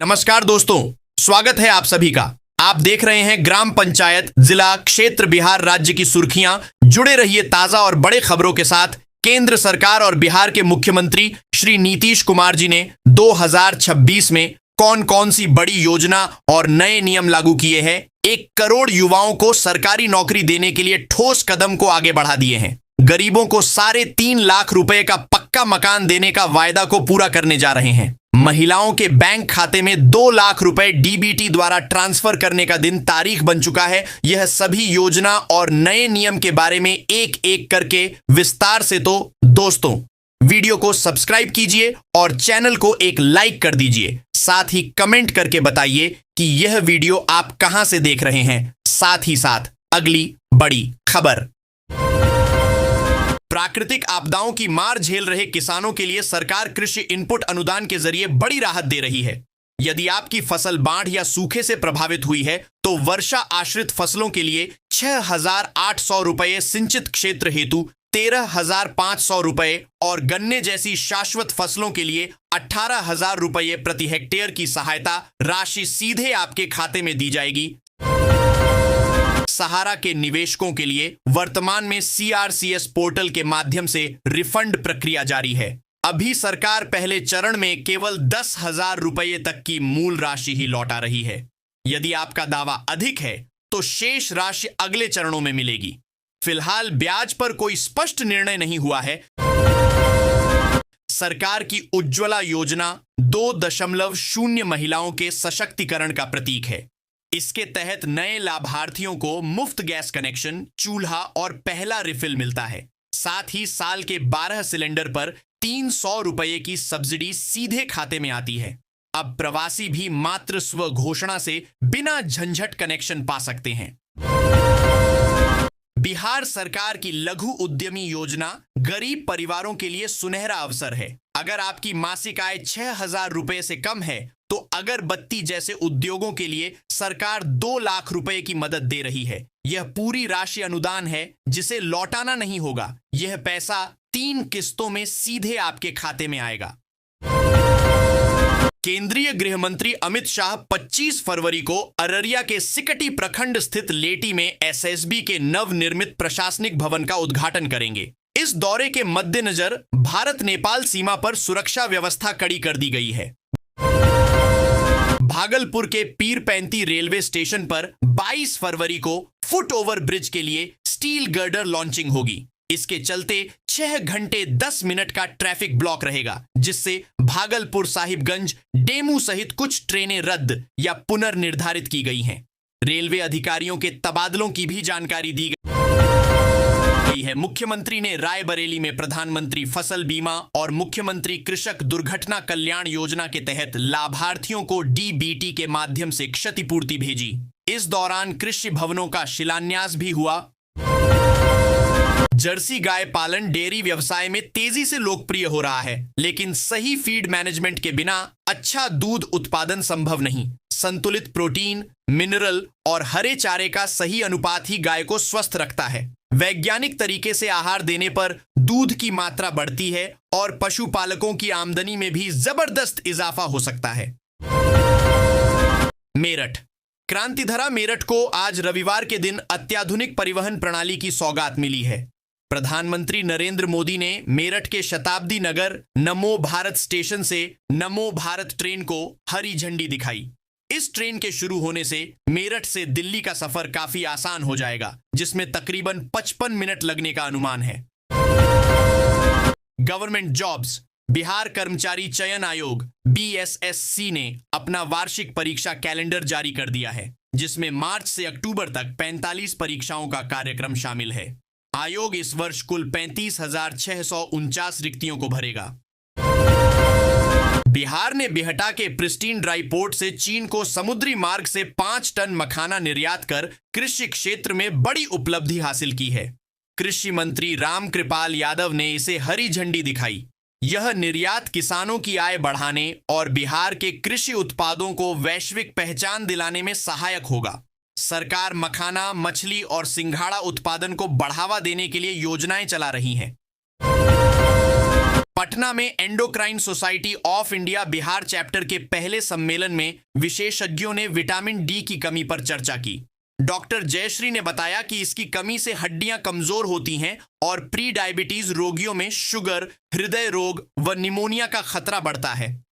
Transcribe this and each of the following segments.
नमस्कार दोस्तों, स्वागत है आप सभी का। आप देख रहे हैं ग्राम पंचायत जिला क्षेत्र बिहार राज्य की सुर्खियां। जुड़े रहिए ताजा और बड़े खबरों के साथ। केंद्र सरकार और बिहार के मुख्यमंत्री श्री नीतीश कुमार जी ने 2026 में कौन कौन सी बड़ी योजना और नए नियम लागू किए हैं। 1 करोड़ युवाओं को सरकारी नौकरी देने के लिए ठोस कदम को आगे बढ़ा दिए हैं। गरीबों को 3.5 लाख रुपए का पक्का मकान देने का वायदा को पूरा करने जा रहे हैं। महिलाओं के बैंक खाते में 2 लाख रुपए डीबीटी द्वारा ट्रांसफर करने का दिन तारीख बन चुका है। यह सभी योजना और नए नियम के बारे में एक एक करके विस्तार से। तो दोस्तों, वीडियो को सब्सक्राइब कीजिए और चैनल को एक लाइक कर दीजिए। साथ ही कमेंट करके बताइए कि यह वीडियो आप कहां से देख रहे हैं। साथ ही साथ अगली बड़ी खबर। प्राकृतिक आपदाओं की मार झेल रहे किसानों के लिए सरकार कृषि इनपुट अनुदान के जरिए बड़ी राहत दे रही है। यदि आपकी फसल बाढ़ या सूखे से प्रभावित हुई है तो वर्षा आश्रित फसलों के लिए 6,800 रुपये, सिंचित क्षेत्र हेतु 13,500 रुपये और गन्ने जैसी शाश्वत फसलों के लिए 18,000 रुपये प्रति हेक्टेयर की सहायता राशि सीधे आपके खाते में दी जाएगी। सहारा के निवेशकों के लिए वर्तमान में CRCS पोर्टल के माध्यम से रिफंड प्रक्रिया जारी है। अभी सरकार पहले चरण में केवल 10,000 रुपये तक की मूल राशि ही लौटा रही है। यदि आपका दावा अधिक है तो शेष राशि अगले चरणों में मिलेगी। फिलहाल ब्याज पर कोई स्पष्ट निर्णय नहीं हुआ है। सरकार की उज्ज्वला योजना 2.0 महिलाओं के सशक्तिकरण का प्रतीक है। इसके तहत नए लाभार्थियों को मुफ्त गैस कनेक्शन, चूल्हा और पहला रिफिल मिलता है। साथ ही साल के 12 सिलेंडर पर 300 रुपये की सब्सिडी सीधे खाते में आती है। अब प्रवासी भी मात्र स्व घोषणा से बिना झंझट कनेक्शन पा सकते हैं। बिहार सरकार की लघु उद्यमी योजना गरीब परिवारों के लिए सुनहरा अवसर है। अगर आपकी मासिक आय 6,000 रुपए से कम है तो अगरबत्ती जैसे उद्योगों के लिए सरकार 2 लाख रुपए की मदद दे रही है। यह पूरी राशि अनुदान है जिसे लौटाना नहीं होगा। यह पैसा 3 किस्तों में सीधे आपके खाते में आएगा। केंद्रीय गृह मंत्री अमित शाह 25 फरवरी को अररिया के सिकटी प्रखंड स्थित लेटी में SSB के नवनिर्मित प्रशासनिक भवन का उद्घाटन करेंगे। इस दौरे के मद्देनजर भारत नेपाल सीमा पर सुरक्षा व्यवस्था कड़ी कर दी गई है। भागलपुर के पीरपैंती रेलवे स्टेशन पर 22 फरवरी को फुट ओवर ब्रिज के लिए स्टील गर्डर लॉन्चिंग होगी। इसके चलते 6 घंटे 10 मिनट का ट्रैफिक ब्लॉक रहेगा, जिससे भागलपुर साहिबगंज डेमू सहित कुछ ट्रेनें रद्द या पुनर्निर्धारित की गई हैं। रेलवे अधिकारियों के तबादलों की भी जानकारी दी गई है। मुख्यमंत्री ने रायबरेली में प्रधानमंत्री फसल बीमा और मुख्यमंत्री कृषक दुर्घटना कल्याण योजना के तहत लाभार्थियों को डीबीटी के माध्यम से क्षतिपूर्ति भेजी। इस दौरान कृषि भवनों का शिलान्यास भी हुआ। जर्सी गाय पालन डेयरी व्यवसाय में तेजी से लोकप्रिय हो रहा है, लेकिन सही फीड मैनेजमेंट के बिना अच्छा दूध उत्पादन संभव नहीं। संतुलित प्रोटीन, मिनरल और हरे चारे का सही अनुपात ही गाय को स्वस्थ रखता है। वैज्ञानिक तरीके से आहार देने पर दूध की मात्रा बढ़ती है और पशुपालकों की आमदनी में भी जबरदस्त इजाफा हो सकता है। मेरठ क्रांतिधरा मेरठ को आज रविवार के दिन अत्याधुनिक परिवहन प्रणाली की सौगात मिली है। प्रधानमंत्री नरेंद्र मोदी ने मेरठ के शताब्दी नगर नमो भारत स्टेशन से नमो भारत ट्रेन को हरी झंडी दिखाई। इस ट्रेन के शुरू होने से मेरठ से दिल्ली का सफर काफी आसान हो जाएगा, जिसमें तकरीबन 55 मिनट लगने का अनुमान है। गवर्नमेंट जॉब्स बिहार कर्मचारी चयन आयोग BSSC ने अपना वार्षिक परीक्षा कैलेंडर जारी कर दिया है, जिसमें मार्च से अक्टूबर तक 45 परीक्षाओं का कार्यक्रम शामिल है। आयोग इस वर्ष कुल 35,649 रिक्तियों को भरेगा। बिहार ने बिहटा के प्रिस्टीन ड्राई पोर्ट से चीन को समुद्री मार्ग से 5 टन मखाना निर्यात कर कृषि क्षेत्र में बड़ी उपलब्धि हासिल की है। कृषि मंत्री रामकृपाल यादव ने इसे हरी झंडी दिखाई। यह निर्यात किसानों की आय बढ़ाने और बिहार के कृषि उत्पादों को वैश्विक पहचान दिलाने में सहायक होगा। सरकार मखाना, मछली और सिंघाड़ा उत्पादन को बढ़ावा देने के लिए योजनाएं चला रही है। पटना में endocrine society of India Bihar chapter के पहले सम्मेलन में विशेषज्ञों ने विटामिन डी की कमी पर चर्चा की। डॉक्टर जयश्री ने बताया कि इसकी कमी से हड्डियां कमजोर होती हैं और प्री डायबिटीज रोगियों में शुगर, हृदय रोग व निमोनिया का खतरा बढ़ता है।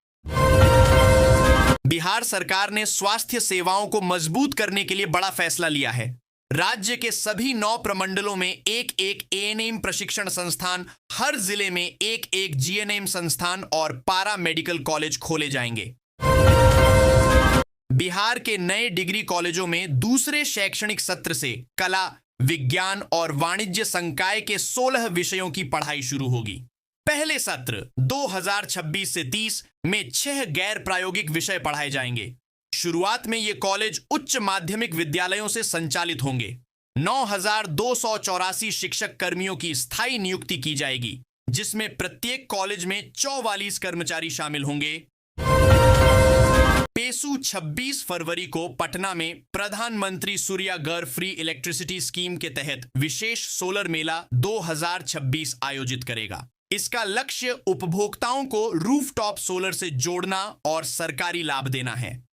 बिहार सरकार ने स्वास्थ्य सेवाओं को मजबूत करने के लिए बड़ा फैसला लिया है। राज्य के सभी 9 प्रमंडलों में एक एएनएम प्रशिक्षण संस्थान, हर जिले में एक जीएनएम संस्थान और पारा मेडिकल कॉलेज खोले जाएंगे। बिहार के नए डिग्री कॉलेजों में दूसरे शैक्षणिक सत्र से कला, विज्ञान और वाणिज्य संकाय के 16 विषयों की पढ़ाई शुरू होगी। पहले सत्र 2026 से 30 में 6 गैर प्रायोगिक विषय पढ़ाए जाएंगे। शुरुआत में ये कॉलेज उच्च माध्यमिक विद्यालयों से संचालित होंगे। 9,284 शिक्षक कर्मियों की स्थायी नियुक्ति की जाएगी, जिसमें प्रत्येक कॉलेज में 44 कर्मचारी शामिल होंगे। पेसू 26 फरवरी को पटना में प्रधानमंत्री सूर्या घर फ्री इलेक्ट्रिसिटी स्कीम के तहत विशेष सोलर मेला 2026 आयोजित करेगा। इसका लक्ष्य उपभोक्ताओं को रूफटॉप सोलर से जोड़ना और सरकारी लाभ देना है।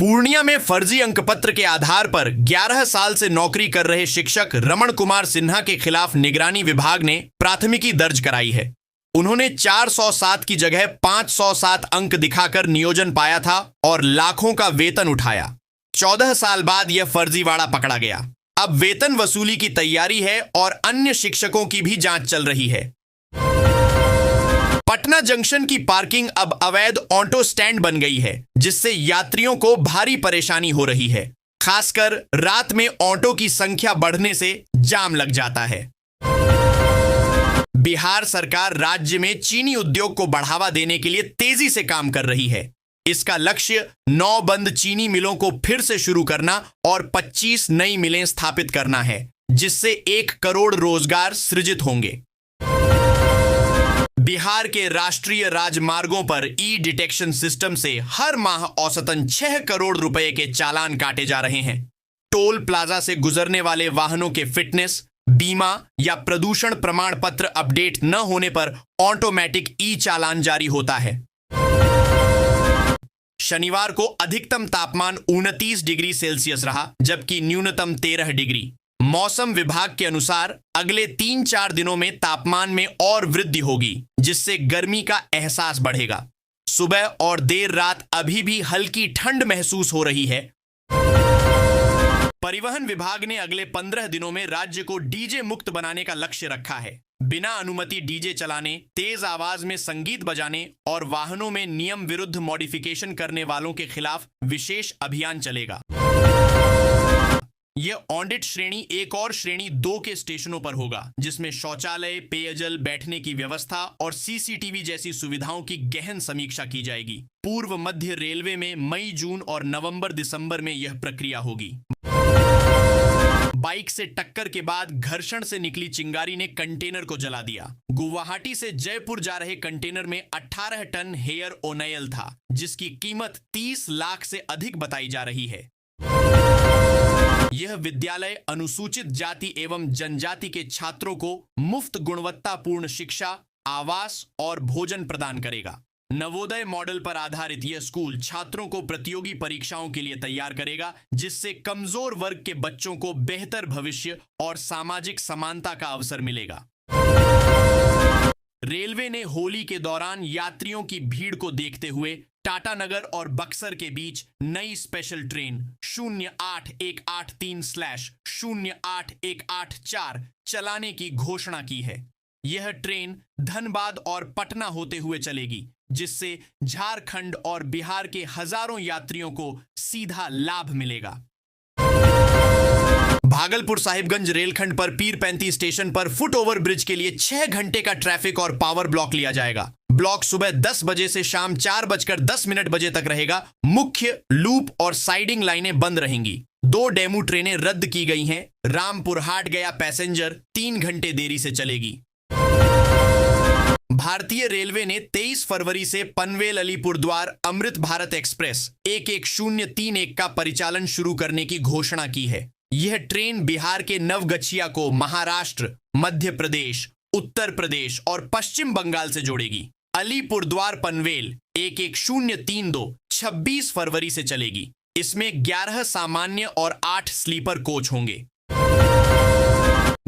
पूर्णिया में फर्जी अंकपत्र के आधार पर 11 साल से नौकरी कर रहे शिक्षक रमण कुमार सिन्हा के खिलाफ निगरानी विभाग ने प्राथमिकी दर्ज कराई है। उन्होंने 407 की जगह 507 अंक दिखाकर नियोजन पाया था और लाखों का वेतन उठाया। 14 साल बाद यह फर्जीवाड़ा पकड़ा गया। अब वेतन वसूली की तैयारी है और अन्य शिक्षकों की भी जांच चल रही है। पटना जंक्शन की पार्किंग अब अवैध ऑटो स्टैंड बन गई है, जिससे यात्रियों को भारी परेशानी हो रही है। खासकर रात में ऑटो की संख्या बढ़ने से जाम लग जाता है। बिहार सरकार राज्य में चीनी उद्योग को बढ़ावा देने के लिए तेजी से काम कर रही है। इसका लक्ष्य 9 बंद चीनी मिलों को फिर से शुरू करना और 25 नई मिलें स्थापित करना है, जिससे 1 करोड़ रोजगार सृजित होंगे। बिहार के राष्ट्रीय राजमार्गों पर ई डिटेक्शन सिस्टम से हर माह औसतन 6 करोड़ रुपए के चालान काटे जा रहे हैं। टोल प्लाजा से गुजरने वाले वाहनों के फिटनेस, बीमा या प्रदूषण प्रमाण पत्र अपडेट न होने पर ऑटोमेटिक ई चालान जारी होता है। शनिवार को अधिकतम तापमान 29 डिग्री सेल्सियस रहा, जबकि न्यूनतम 13 डिग्री। मौसम विभाग के अनुसार अगले 3-4 दिनों में तापमान में और वृद्धि होगी, जिससे गर्मी का एहसास बढ़ेगा। सुबह और देर रात अभी भी हल्की ठंड महसूस हो रही है। परिवहन विभाग ने अगले 15 दिनों में राज्य को डीजे मुक्त बनाने का लक्ष्य रखा है। बिना अनुमति डीजे चलाने, तेज आवाज में संगीत बजाने और वाहनों में नियम विरुद्ध मॉडिफिकेशन करने वालों के खिलाफ विशेष अभियान चलेगा। यह ऑडिट श्रेणी 1 और श्रेणी 2 के स्टेशनों पर होगा, जिसमें शौचालय, पेयजल, बैठने की व्यवस्था और सीसीटीवी जैसी सुविधाओं की गहन समीक्षा की जाएगी। पूर्व मध्य रेलवे में मई, जून और नवंबर-दिसंबर में यह प्रक्रिया होगी। बाइक से टक्कर के बाद घर्षण से निकली चिंगारी ने कंटेनर को जला दिया। गुवाहाटी से जयपुर जा रहे कंटेनर में 18 टन हेयर ओनेयल था, जिसकी कीमत 30 लाख से अधिक बताई जा रही है। यह विद्यालय अनुसूचित जाति एवं जनजाति के छात्रों को मुफ्त गुणवत्तापूर्ण शिक्षा, आवास और भोजन प्रदान करेगा। नवोदय मॉडल पर आधारित यह स्कूल छात्रों को प्रतियोगी परीक्षाओं के लिए तैयार करेगा, जिससे कमजोर वर्ग के बच्चों को बेहतर भविष्य और सामाजिक समानता का अवसर मिलेगा। रेलवे ने होली के दौरान यात्रियों की भीड़ को देखते हुए टाटानगर और बक्सर के बीच नई स्पेशल ट्रेन 08183/08184 चलाने की घोषणा की है। यह ट्रेन धनबाद और पटना होते हुए चलेगी, जिससे झारखंड और बिहार के हजारों यात्रियों को सीधा लाभ मिलेगा। भागलपुर साहिबगंज रेलखंड पर पीर 35 स्टेशन पर फुट ओवर ब्रिज के लिए 6 घंटे का ट्रैफिक और पावर ब्लॉक लिया जाएगा। ब्लॉक सुबह 10 बजे से शाम 4:10 बजे तक रहेगा। मुख्य, लूप और साइडिंग लाइनें बंद रहेंगी। 2 डेमू ट्रेनें रद्द की गई हैं। रामपुर हाट गया पैसेंजर 3 घंटे देरी से चलेगी। भारतीय रेलवे ने 23 फरवरी से पनवेल अलीपुरद्वार अमृत भारत एक्सप्रेस 11031 का परिचालन शुरू करने की घोषणा की है। यह ट्रेन बिहार के नवगछिया को महाराष्ट्र, मध्य प्रदेश, उत्तर प्रदेश और पश्चिम बंगाल से जोड़ेगी। अलीपुरद्वार पनवेल 11032 26 फरवरी से चलेगी। इसमें 11 सामान्य और 8 स्लीपर कोच होंगे।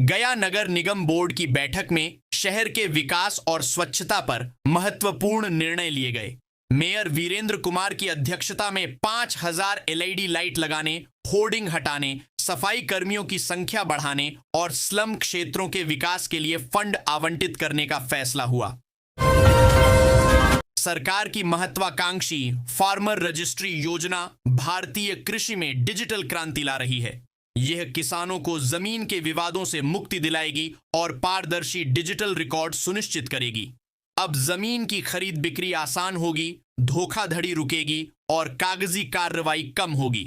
गया नगर निगम बोर्ड की बैठक में शहर के विकास और स्वच्छता पर महत्वपूर्ण निर्णय लिए गए। मेयर वीरेंद्र कुमार की अध्यक्षता में 5000 एलईडी लाइट लगाने, होर्डिंग हटाने, सफाई कर्मियों की संख्या बढ़ाने और स्लम क्षेत्रों के विकास के लिए फंड आवंटित करने का फैसला हुआ। सरकार की महत्वाकांक्षी फार्मर रजिस्ट्री योजना भारतीय कृषि में डिजिटल क्रांति ला रही है। यह किसानों को जमीन के विवादों से मुक्ति दिलाएगी और पारदर्शी डिजिटल रिकॉर्ड सुनिश्चित करेगी। अब जमीन की खरीद बिक्री आसान होगी, धोखाधड़ी रुकेगी और कागजी कार्रवाई कम होगी।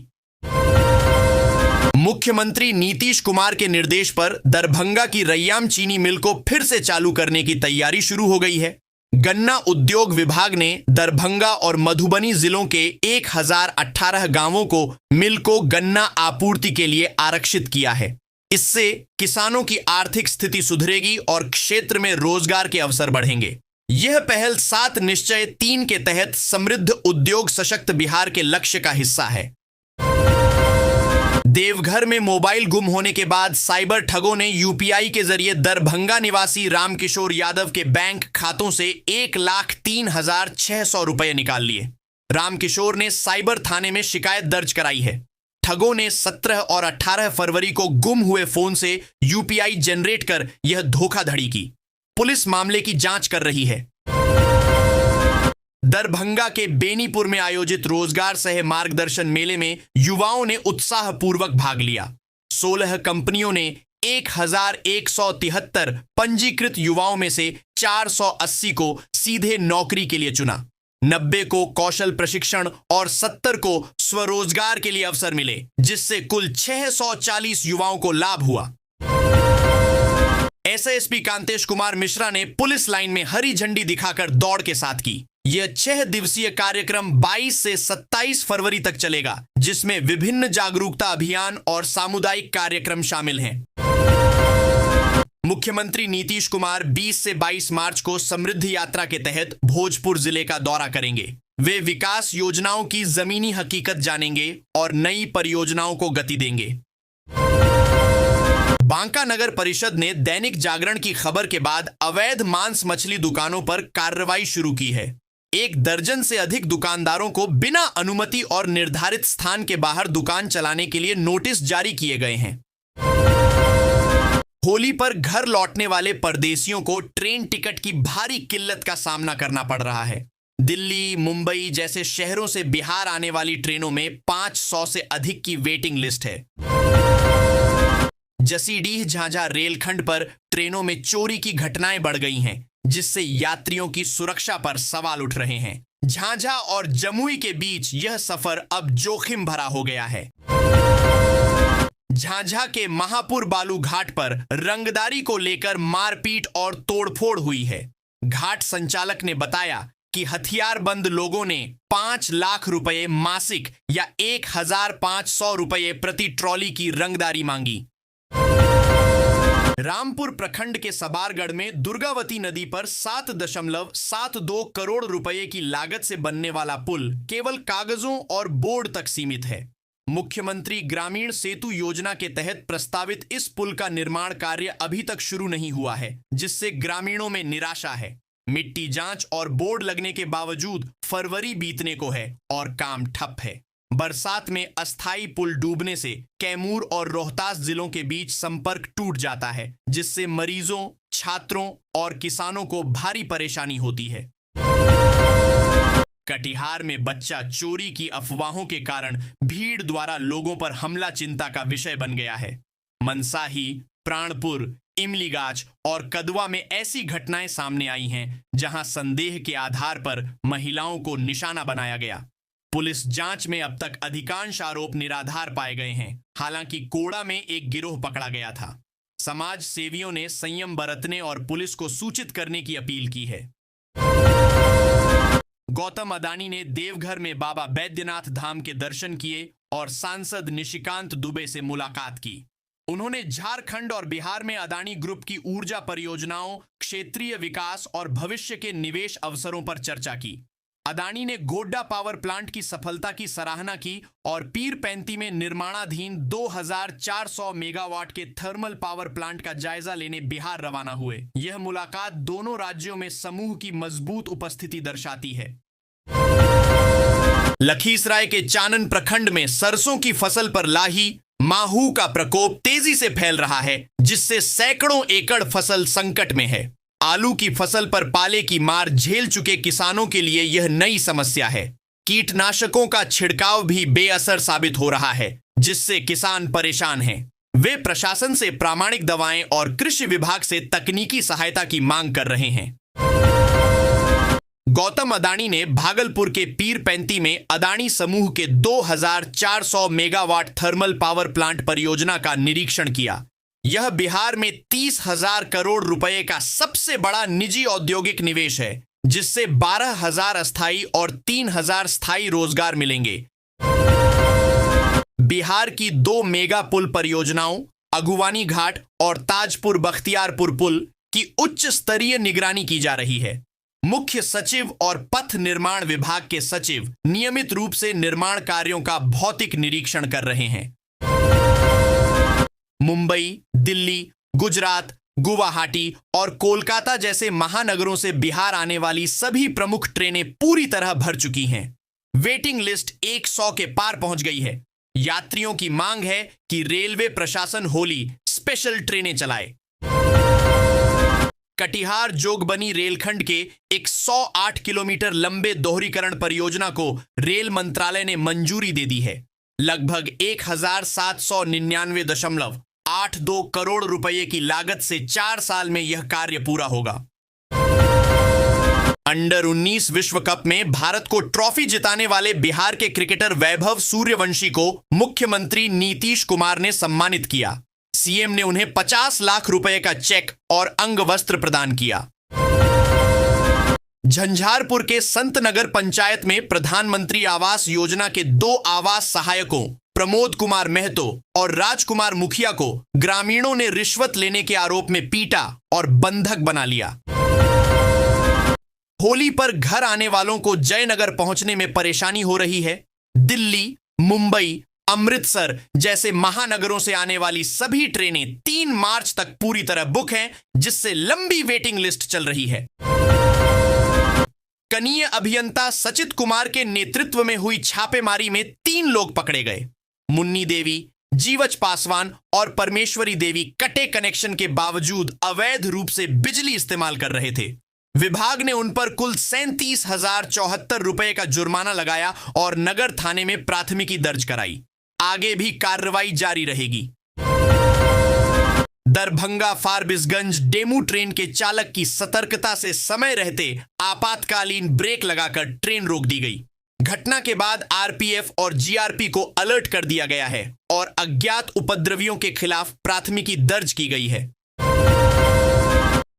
मुख्यमंत्री नीतीश कुमार के निर्देश पर दरभंगा की रैयाम चीनी मिल को फिर से चालू करने की तैयारी शुरू हो गई है। गन्ना उद्योग विभाग ने दरभंगा और मधुबनी जिलों के 1018 गांवों को मिल को गन्ना आपूर्ति के लिए आरक्षित किया है। इससे किसानों की आर्थिक स्थिति सुधरेगी और क्षेत्र में रोजगार के अवसर बढ़ेंगे। यह पहल 7 निश्चय 3 के तहत समृद्ध उद्योग सशक्त बिहार के लक्ष्य का हिस्सा है। देवघर में मोबाइल गुम होने के बाद साइबर ठगों ने यूपीआई के जरिए दरभंगा निवासी रामकिशोर यादव के बैंक खातों से 1,03,600 रुपए निकाल लिए। रामकिशोर ने साइबर थाने में शिकायत दर्ज कराई है। ठगों ने 17 और 18 फरवरी को गुम हुए फोन से यूपीआई जनरेट कर यह धोखाधड़ी की। पुलिस मामले की जांच कर रही है। दरभंगा के बेनीपुर में आयोजित रोजगार सह मार्गदर्शन मेले में युवाओं ने उत्साहपूर्वक भाग लिया। 16 कंपनियों ने 1173 पंजीकृत युवाओं में से 480 को सीधे नौकरी के लिए चुना। 90 को कौशल प्रशिक्षण और 70 को स्वरोजगार के लिए अवसर मिले, जिससे कुल 640 युवाओं को लाभ हुआ। एसएसपी कांतेश कुमार मिश्रा ने पुलिस लाइन में हरी झंडी दिखाकर दौड़ के साथ की। यह 6 दिवसीय कार्यक्रम 22 से 27 फरवरी तक चलेगा, जिसमें विभिन्न जागरूकता अभियान और सामुदायिक कार्यक्रम शामिल हैं। मुख्यमंत्री नीतीश कुमार 20 से 22 मार्च को समृद्ध यात्रा के तहत भोजपुर जिले का दौरा करेंगे। वे विकास योजनाओं की जमीनी हकीकत जानेंगे और नई परियोजनाओं को गति देंगे। बांका नगर परिषद ने दैनिक जागरण की खबर के बाद अवैध मांस मछली दुकानों पर कार्रवाई शुरू की है। 1 दर्जन से अधिक दुकानदारों को बिना अनुमति और निर्धारित स्थान के बाहर दुकान चलाने के लिए नोटिस जारी किए गए हैं। होली पर घर लौटने वाले परदेशियों को ट्रेन टिकट की भारी किल्लत का सामना करना पड़ रहा है। दिल्ली, मुंबई जैसे शहरों से बिहार आने वाली ट्रेनों में 500 से अधिक की वेटिंग लिस्ट है। जसीडीह झांझा रेलखंड पर ट्रेनों में चोरी की घटनाएं बढ़ गई हैं, जिससे यात्रियों की सुरक्षा पर सवाल उठ रहे हैं। झांझा और जमुई के बीच यह सफर अब जोखिम भरा हो गया है। झांझा के महापुर बालू घाट पर रंगदारी को लेकर मारपीट और तोड़फोड़ हुई है। घाट संचालक ने बताया कि हथियारबंद लोगों ने 5 लाख रुपए मासिक या 1,500 रुपए प्रति ट्रॉली की रंगदारी मांगी। रामपुर प्रखंड के सबारगढ़ में दुर्गावती नदी पर 7.72 करोड़ रुपए की लागत से बनने वाला पुल केवल कागजों और बोर्ड तक सीमित है। मुख्यमंत्री ग्रामीण सेतु योजना के तहत प्रस्तावित इस पुल का निर्माण कार्य अभी तक शुरू नहीं हुआ है, जिससे ग्रामीणों में निराशा है। मिट्टी जांच और बोर्ड लगने के बावजूद फरवरी बीतने को है और काम ठप है। बरसात में अस्थायी पुल डूबने से कैमूर और रोहतास जिलों के बीच संपर्क टूट जाता है, जिससे मरीजों, छात्रों और किसानों को भारी परेशानी होती है। कटिहार में बच्चा चोरी की अफवाहों के कारण भीड़ द्वारा लोगों पर हमला चिंता का विषय बन गया है। मनसाही, प्राणपुर, इमलीगाछ और कदवा में ऐसी घटनाएं सामने आई हैं, जहां संदेह के आधार पर महिलाओं को निशाना बनाया गया। पुलिस जांच में अब तक अधिकांश आरोप निराधार पाए गए हैं। हालांकि कोड़ा में एक गिरोह पकड़ा गया था। समाज सेवियों ने संयम बरतने और पुलिस को सूचित करने की अपील की है। गौतम अदानी ने देवघर में बाबा बैद्यनाथ धाम के दर्शन किए और सांसद निशिकांत दुबे से मुलाकात की। उन्होंने झारखंड और बिहार में अदानी ग्रुप की ऊर्जा परियोजनाओं, क्षेत्रीय विकास और भविष्य के निवेश अवसरों पर चर्चा की। अदानी ने गोड्डा पावर प्लांट की सफलता की सराहना की और पीरपैंती में निर्माणाधीन 2400 मेगावाट के थर्मल पावर प्लांट का जायजा लेने बिहार रवाना हुए। यह मुलाकात दोनों राज्यों में समूह की मजबूत उपस्थिति दर्शाती है। लखीसराय के चानन प्रखंड में सरसों की फसल पर लाही माहू का प्रकोप तेजी से फैल रहा है, जिससे सैकड़ों एकड़ फसल संकट में है। आलू की फसल पर पाले की मार झेल चुके किसानों के लिए यह नई समस्या है। कीटनाशकों का छिड़काव भी बेअसर साबित हो रहा है, जिससे किसान परेशान हैं। वे प्रशासन से प्रामाणिक दवाएं और कृषि विभाग से तकनीकी सहायता की मांग कर रहे हैं। गौतम अदानी ने भागलपुर के पीरपैंती में अदानी समूह के 2400 मेगावाट थर्मल पावर प्लांट परियोजना का निरीक्षण किया। यह बिहार में 30,000 करोड़ रुपए का सबसे बड़ा निजी औद्योगिक निवेश है, जिससे 12,000 अस्थायी और 3,000 स्थायी रोजगार मिलेंगे। बिहार की 2 मेगा पुल परियोजनाओं अगुवानी घाट और ताजपुर बख्तियारपुर पुल की उच्च स्तरीय निगरानी की जा रही है। मुख्य सचिव और पथ निर्माण विभाग के सचिव नियमित रूप से निर्माण कार्यों का भौतिक निरीक्षण कर रहे हैं। मुंबई, दिल्ली, गुजरात, गुवाहाटी और कोलकाता जैसे महानगरों से बिहार आने वाली सभी प्रमुख ट्रेनें पूरी तरह भर चुकी हैं। वेटिंग लिस्ट 100 के पार पहुंच गई है। यात्रियों की मांग है कि रेलवे प्रशासन होली स्पेशल ट्रेनें चलाए। कटिहार जोगबनी रेलखंड के 108 किलोमीटर लंबे दोहरीकरण परियोजना को रेल मंत्रालय ने मंजूरी दे दी है। लगभग 1799.82 करोड़ रुपए की लागत से 4 साल में यह कार्य पूरा होगा। अंडर 19 विश्व कप में भारत को ट्रॉफी जिताने वाले बिहार के क्रिकेटर वैभव सूर्यवंशी को मुख्यमंत्री नीतीश कुमार ने सम्मानित किया। सीएम ने उन्हें 50 लाख रुपए का चेक और अंग वस्त्र प्रदान किया। झंझारपुर के संतनगर पंचायत में प्रधानमंत्री आवास योजना के 2 आवास सहायकों प्रमोद कुमार महतो और राजकुमार मुखिया को ग्रामीणों ने रिश्वत लेने के आरोप में पीटा और बंधक बना लिया। होली पर घर आने वालों को जयनगर पहुंचने में परेशानी हो रही है। दिल्ली, मुंबई, अमृतसर जैसे महानगरों से आने वाली सभी ट्रेनें 3 मार्च तक पूरी तरह बुक हैं, जिससे लंबी वेटिंग लिस्ट चल रही है। कनीय अभियंता सचित कुमार के नेतृत्व में हुई छापेमारी में 3 लोग पकड़े गए। मुन्नी देवी, जीवच पासवान और परमेश्वरी देवी कटे कनेक्शन के बावजूद अवैध रूप से बिजली इस्तेमाल कर रहे थे। विभाग ने उन पर कुल 37,074 रुपए का जुर्माना लगाया और नगर थाने में प्राथमिकी दर्ज कराई। आगे भी कार्रवाई जारी रहेगी। दरभंगा फारबिसगंज डेमू ट्रेन के चालक की सतर्कता से समय रहते आपातकालीन ब्रेक लगाकर ट्रेन रोक दी गई। घटना के बाद आरपीएफ और जीआरपी को अलर्ट कर दिया गया है और अज्ञात उपद्रवियों के खिलाफ प्राथमिकी दर्ज की गई है।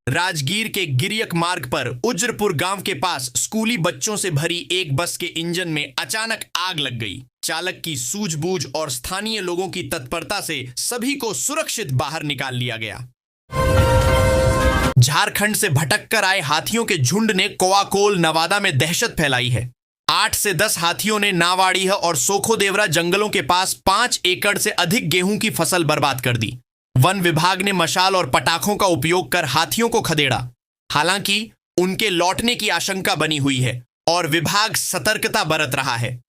राजगीर के गिरियक मार्ग पर उज्रपुर गांव के पास स्कूली बच्चों से भरी एक बस के इंजन में अचानक आग लग गई। चालक की सूझबूझ और स्थानीय लोगों की तत्परता से सभी को सुरक्षित बाहर निकाल लिया गया। झारखंड से भटककर आए हाथियों के झुंड ने कोआकोल, नवादा में दहशत फैलाई है। 8 से 10 हाथियों ने नावाड़ीह और सोखोदेवरा जंगलों के पास 5 एकड़ से अधिक गेहूं की फसल बर्बाद कर दी। वन विभाग ने मशाल और पटाखों का उपयोग कर हाथियों को खदेड़ा। हालांकि उनके लौटने की आशंका बनी हुई है और विभाग सतर्कता बरत रहा है।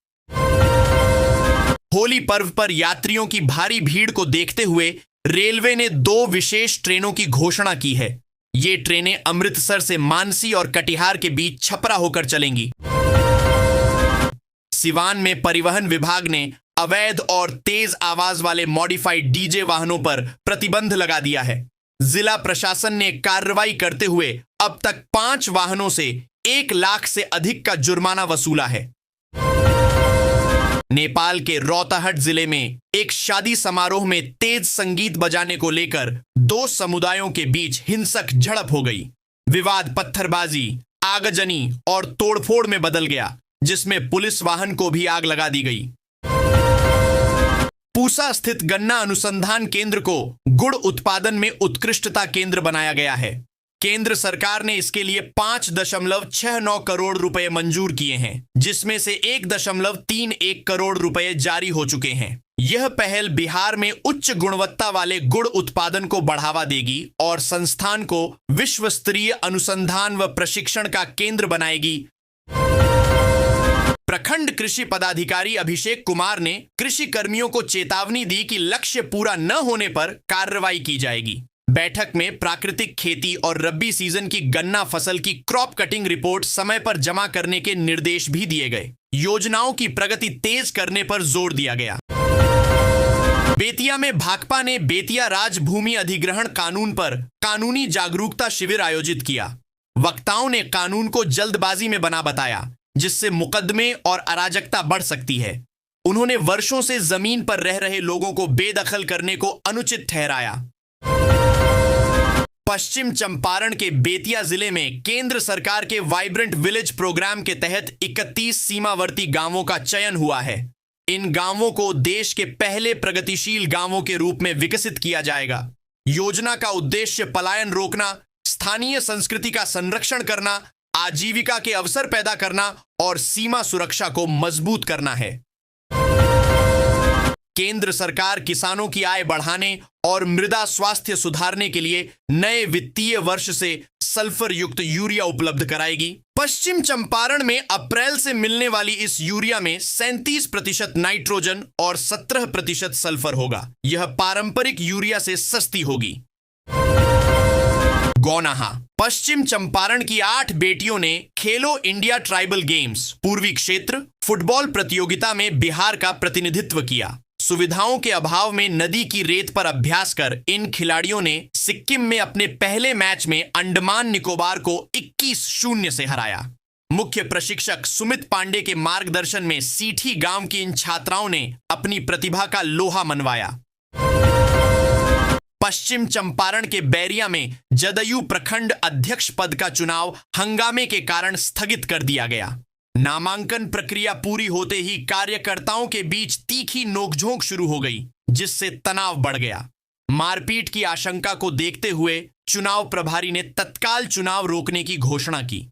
होली पर्व पर यात्रियों की भारी भीड़ को देखते हुए रेलवे ने 2 विशेष ट्रेनों की घोषणा की है। ये ट्रेनें अमृतसर से मानसी और कटिहार के बीच छपरा होकर चलेंगी। सिवान में परिवहन विभाग ने अवैध और तेज आवाज वाले मॉडिफाइड डीजे वाहनों पर प्रतिबंध लगा दिया है। जिला प्रशासन ने कार्रवाई करते हुए अब तक 5 वाहनों से 1 लाख से अधिक का जुर्माना वसूला है। नेपाल के रोहताहट जिले में एक शादी समारोह में तेज संगीत बजाने को लेकर 2 समुदायों के बीच हिंसक झड़प हो गई। विवाद पत्थरबाजी, आगजनी और तोड़फोड़ में बदल गया, जिसमें पुलिस वाहन को भी आग लगा दी गई। पूसा स्थित गन्ना अनुसंधान केंद्र को गुड़ उत्पादन में उत्कृष्टता केंद्र बनाया गया है। केंद्र सरकार ने इसके लिए 5.69 करोड़ रुपए मंजूर किए हैं, जिसमें से 1.31 करोड़ रुपए जारी हो चुके हैं। यह पहल बिहार में उच्च गुणवत्ता वाले गुड़ उत्पादन को बढ़ावा देगी और संस्थान को विश्व स्तरीय अनुसंधान व प्रशिक्षण का केंद्र बनाएगी। प्रखंड कृषि पदाधिकारी अभिषेक कुमार ने कृषि कर्मियों को चेतावनी दी कि लक्ष्य पूरा न होने पर कार्रवाई की जाएगी। बैठक में प्राकृतिक खेती और रबी सीजन की गन्ना फसल की क्रॉप कटिंग रिपोर्ट समय पर जमा करने के निर्देश भी दिए गए। योजनाओं की प्रगति तेज करने पर जोर दिया गया। बेतिया में भाकपा ने बेतिया राज भूमि अधिग्रहण कानून पर कानूनी जागरूकता शिविर आयोजित किया। वक्ताओं ने कानून को जल्दबाजी में बना बताया, जिससे मुकदमे और अराजकता बढ़ सकती है। उन्होंने वर्षों से जमीन पर रह रहे लोगों को बेदखल करने को अनुचित ठहराया। पश्चिम चंपारण के बेतिया जिले में केंद्र सरकार के वाइब्रेंट विलेज प्रोग्राम के तहत 31 सीमावर्ती गांवों का चयन हुआ है। इन गांवों को देश के पहले प्रगतिशील गांवों के रूप में विकसित किया जाएगा। योजना का उद्देश्य पलायन रोकना, स्थानीय संस्कृति का संरक्षण करना, आजीविका के अवसर पैदा करना और सीमा सुरक्षा को मजबूत करना है। केंद्र सरकार किसानों की आय बढ़ाने और मृदा स्वास्थ्य सुधारने के लिए नए वित्तीय वर्ष से सल्फर युक्त यूरिया उपलब्ध कराएगी। पश्चिम चंपारण में अप्रैल से मिलने वाली इस यूरिया में 37% नाइट्रोजन और 17% सल्फर होगा। यह पारंपरिक यूरिया से सस्ती होगी। गौनाहा, पश्चिम चंपारण की 8 बेटियों ने खेलो इंडिया ट्राइबल गेम्स पूर्वी क्षेत्र फुटबॉल प्रतियोगिता में बिहार का प्रतिनिधित्व किया। सुविधाओं के अभाव में नदी की रेत पर अभ्यास कर इन खिलाड़ियों ने सिक्किम में अपने पहले मैच में अंडमान निकोबार को 21-0 से हराया। मुख्य प्रशिक्षक सुमित पांडे के मार्गदर्शन में सीठी गांव की इन छात्राओं ने अपनी प्रतिभा का लोहा मनवाया। पश्चिम चंपारण के बैरिया में जदयू प्रखंड अध्यक्ष पद का चुनाव हंगामे के कारण स्थगित कर दिया गया। नामांकन प्रक्रिया पूरी होते ही कार्यकर्ताओं के बीच तीखी नोकझोंक शुरू हो गई, जिससे तनाव बढ़ गया। मारपीट की आशंका को देखते हुए चुनाव प्रभारी ने तत्काल चुनाव रोकने की घोषणा की।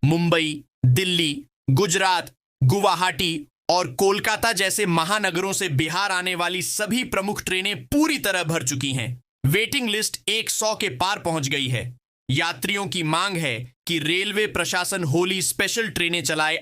मुंबई, दिल्ली, गुजरात, गुवाहाटी और कोलकाता जैसे महानगरों से बिहार आने वाली सभी प्रमुख ट्रेनें पूरी तरह भर चुकी हैं। वेटिंग लिस्ट 100 के पार पहुंच गई है। यात्रियों की मांग है कि रेलवे प्रशासन होली स्पेशल ट्रेनें चलाए।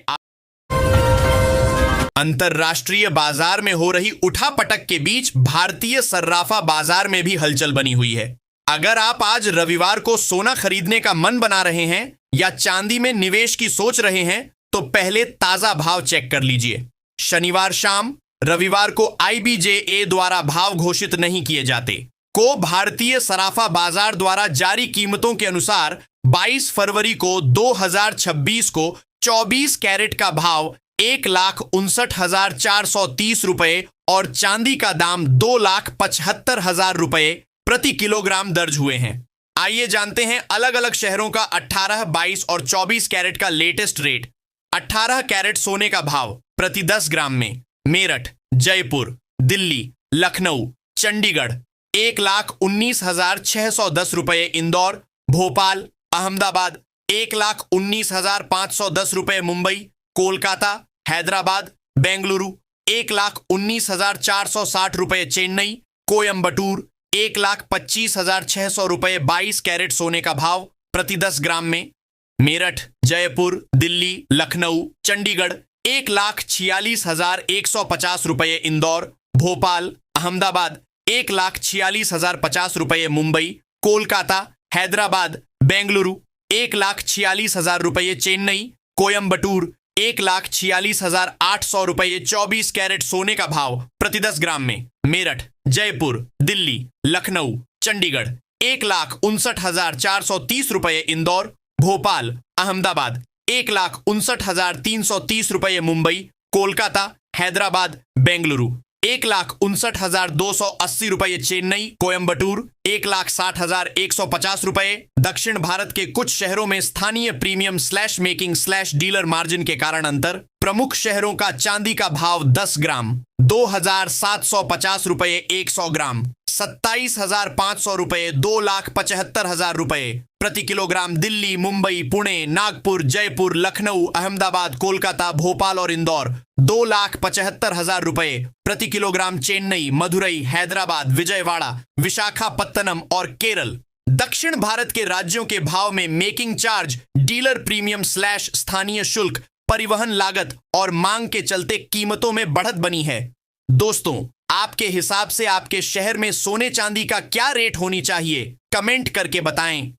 अंतरराष्ट्रीय बाजार में हो रही उठापटक के बीच भारतीय सर्राफा बाजार में भी हलचल बनी हुई है। अगर आप आज रविवार को सोना खरीदने का मन बना रहे हैं या चांदी में निवेश की सोच रहे हैं, तो पहले ताजा भाव चेक कर लीजिए। शनिवार शाम, रविवार को IBJA द्वारा भाव घोषित नहीं किए जाते। को भारतीय सराफा बाजार द्वारा जारी कीमतों के अनुसार 22 फरवरी को 2026 को 24 कैरेट का भाव 1,59,430 रुपए और चांदी का दाम 2,75,000 रुपए प्रति किलोग्राम दर्ज हुए हैं। आइए जानते हैं अलग अलग शहरों का 18, 22 और 24 कैरेट का लेटेस्ट रेट। 18 कैरेट सोने का भाव प्रति 10 ग्राम में मेरठ, जयपुर, दिल्ली, लखनऊ, चंडीगढ़ 1,19,610 रुपए, इंदौर, भोपाल, अहमदाबाद 1,19,510 रुपए, मुंबई, कोलकाता, हैदराबाद, बेंगलुरु 1,19,460 रुपए, चेन्नई, कोयंबटूर 1,25,600 रुपए 22 कैरेट सोने का भाव प्रति 10 ग्राम में, मेरठ, जयपुर, दिल्ली, लखनऊ, चंडीगढ़ 1,46,150 रुपए, इंदौर, भोपाल, अहमदाबाद 1,46,050 रुपए, मुंबई, कोलकाता, हैदराबाद, बेंगलुरु 1,46,000 रुपए, चेन्नई, कोयंबटूर 1,46,800 रुपए 24 कैरेट सोने का भाव प्रति 10 ग्राम में, मेरठ, जयपुर, दिल्ली, लखनऊ, चंडीगढ़ 1,59,430 रुपए, इंदौर, भोपाल, अहमदाबाद 1,59,330 रुपए, मुंबई, कोलकाता, हैदराबाद, बेंगलुरु 1,59,280 रुपए, चेन्नई, कोयंबटूर 1,60,150 रुपए। दक्षिण भारत के कुछ शहरों में स्थानीय प्रीमियम / मेकिंग / डीलर मार्जिन के कारण अंतर। प्रमुख शहरों का चांदी का भाव 10 ग्राम 2,750 रुपए 100 ग्राम, 27,500 रुपए, 2,75,000 रुपए प्रति किलोग्राम दिल्ली, मुंबई, पुणे, नागपुर, जयपुर, लखनऊ, अहमदाबाद, कोलकाता, भोपाल और इंदौर। 2,75,000 रुपए प्रति किलोग्राम चेन्नई, मदुरई, हैदराबाद, विजयवाड़ा, विशाखापत्तनम और केरल। दक्षिण भारत के राज्यों के भाव में making charge, dealer premium slash स्थानीय शुल्क, परिवहन लागत और मांग के चलते कीमतों में बढ़त बनी है। दोस्तों, आपके हिसाब से आपके शहर में सोने चांदी का क्या रेट होनी चाहिए? कमेंट करके बताएं।